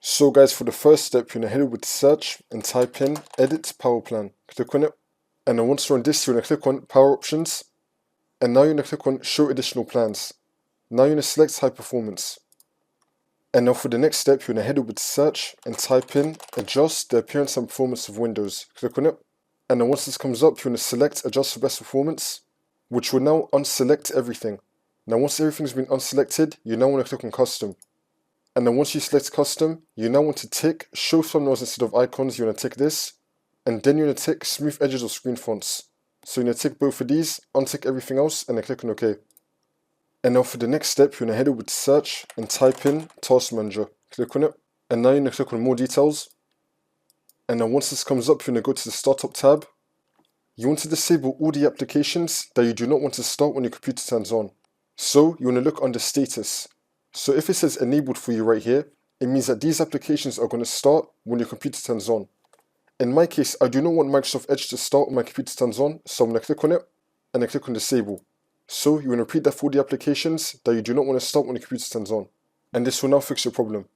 So guys, for the first step, you're going to head over to search and type in edit power plan. Click on it. And then once you're on this, you're going to click on power options. And now you're going to click on show additional plans. Now you're going to select high performance. And now for the next step, you're going to head over to search and type in adjust the appearance and performance of Windows. Click on it. And then once this comes up, you're going to select adjust for best performance, which will now unselect everything. Now once everything's been unselected, you now want to click on custom. And then once you select custom, you now want to tick show thumbnails instead of icons. You're going to tick this. And then you're going to tick smooth edges of screen fonts. So you're going to tick both of these, untick everything else, and then click on OK. And now for the next step, you're going to head over to search and type in task manager. Click on it. And now you're going to click on more details. And then once this comes up, you're going to go to the startup tab. You want to disable all the applications that you do not want to start when your computer turns on. So you want to look under status. So if it says enabled for you right here, it means that these applications are going to start when your computer turns on. In my case, I do not want Microsoft Edge to start when my computer turns on, so I'm going to click on it and then click on disable. So you want to repeat that for the applications that you do not want to start when your computer turns on. And this will now fix your problem.